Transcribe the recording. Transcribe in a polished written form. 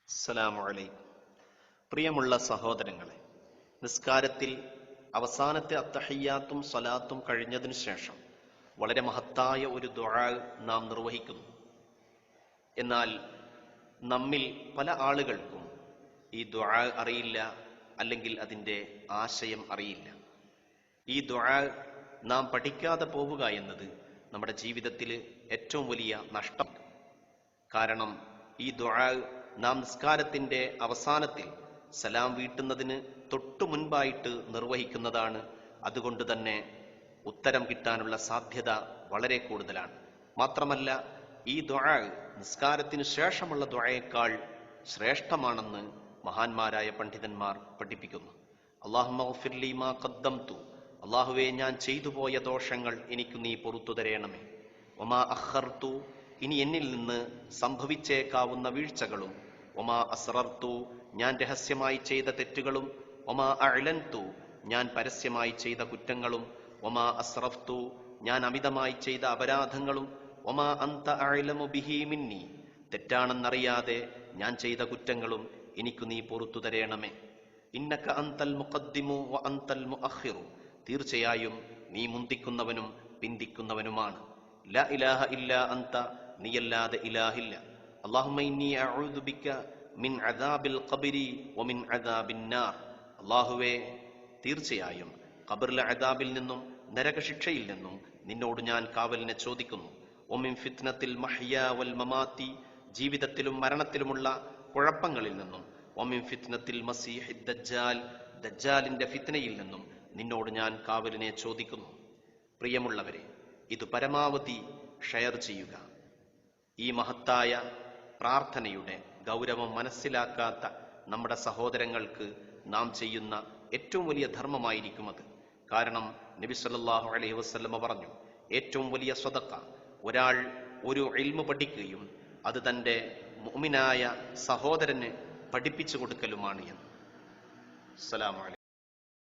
അസ്സലാമു അലൈക്കും. പ്രിയമുള്ള സഹോദരങ്ങളെ, നിസ്കാരത്തിൽ അവസാനത്തെ അത്തഹിയ്യാത്തും സ്വലാത്തും കഴിഞ്ഞതിനു ശേഷം വളരെ മഹത്തായ ഒരു ദുആ നാം നിർവഹിക്കുന്നു. എന്നാൽ നമ്മിൽ പല ആളുകൾക്കും ഈ ദുആ അറിയില്ല, അല്ലെങ്കിൽ അതിൻ്റെ ആശയം അറിയില്ല. ഈ ദുആ നാം പഠിക്കാതെ പോവുക എന്നത് നമ്മുടെ ജീവിതത്തിൽ ഏറ്റവും വലിയ നഷ്ടം. കാരണം ഈ ദുആ നാം നിസ്കാരത്തിൻ്റെ അവസാനത്തിൽ സലാം വീട്ടുന്നതിന് തൊട്ടു മുൻപായിട്ട് നിർവഹിക്കുന്നതാണ്. അതുകൊണ്ട് തന്നെ ഉത്തരം കിട്ടാനുള്ള സാധ്യത വളരെ കൂടുതലാണ്. മാത്രമല്ല, ഈ ദുആ നിസ്കാരത്തിനു ശേഷമുള്ള ദുആയേക്കാൾ ശ്രേഷ്ഠമാണെന്ന് മഹാന്മാരായ പണ്ഡിതന്മാർ പഠിപ്പിക്കുന്നു. അല്ലാഹുമ്മ ഗ്ഫിർലി മാ ഖദ്ദംതു, അല്ലാഹുവേ, ഞാൻ ചെയ്തു പോയ ദോഷങ്ങൾ എനിക്ക് നീ പൊറുത്തു തരേണമേ. വമാ അഖർതു, ഇനി എന്നിൽ നിന്ന് സംഭവിച്ചേക്കാവുന്ന വീഴ്ചകളും. ഒമാ അസ്റർതു, ഞാൻ രഹസ്യമായി ചെയ്ത തെറ്റുകളും. ഒമാ അഅ്ലൻതു, ഞാൻ പരസ്യമായി ചെയ്ത കുറ്റങ്ങളും. ഒമാ അസ്റഫ്തു, ഞാൻ അമിതമായി ചെയ്ത അപരാധങ്ങളും. ഒമാ അന്ത അഅ്ലമു ബിഹി മിന്നി, തെറ്റാണെന്നറിയാതെ ഞാൻ ചെയ്ത കുറ്റങ്ങളും എനിക്ക് നീ പൊറുത്തു തരേണമേ. ഇന്നക അന്തൽ മുഖദ്ദിമു വ അന്തൽ മുഅഖിറു, തീർച്ചയായും നീ മുന്തിക്കുന്നവനും പിന്തിക്കുന്നവനുമാണ്. ലാ ഇലാഹ ഇല്ലാ അന്ത, നീയല്ലാതെ ഇലാഹില്ല. അല്ലാഹുമ്മ ഇന്നി അഊദു ബിക മിൻ അദാബിൽ ഖബ്രി വ മിൻ അദാബിൻ നാർ, അല്ലാഹുവേ, തീർച്ചയായും ഖബറിലെ അദാബിൽ നിന്നും നരകശിക്ഷയിൽ നിന്നും നിന്നോട് ഞാൻ കാവലിനെ ചോദിക്കുന്നു. വ മിൻ ഫിത്നത്തിൽ മഹ്യാ വൽ മമാതി, ജീവിതത്തിലും മരണത്തിലുമുള്ള കുഴപ്പങ്ങളിൽ നിന്നും. വ മിൻ ഫിത്നത്തിൽ മസീഹിദ് ദജ്ജാൽ, ദജ്ജാലിന്റെ ഫിത്നയിൽ നിന്നും നിന്നോട് ഞാൻ കാവലിനെ ചോദിക്കുന്നു. പ്രിയമുള്ളവരെ, ഇത് പരമാവധി ഷെയർ ചെയ്യുക. ഈ മഹത്തായ പ്രാർത്ഥനയുടെ ഗൗരവം മനസ്സിലാക്കാത്ത നമ്മുടെ സഹോദരങ്ങൾക്ക് നാം ചെയ്യുന്ന ഏറ്റവും വലിയ ധർമ്മമായിരിക്കും അത്. കാരണം നബി സല്ലല്ലാഹു അലൈഹി വസല്ലമ പറഞ്ഞു, ഏറ്റവും വലിയ സ്വതക്ക ഒരാൾ ഒരു ഇൽമു പഠിക്കുകയും അത് തൻ്റെ മുഅ്മിനായ സഹോദരന് പഠിപ്പിച്ചു കൊടുക്കലുമാണ് എന്ന്. അസ്സലാമു അലൈക്കും.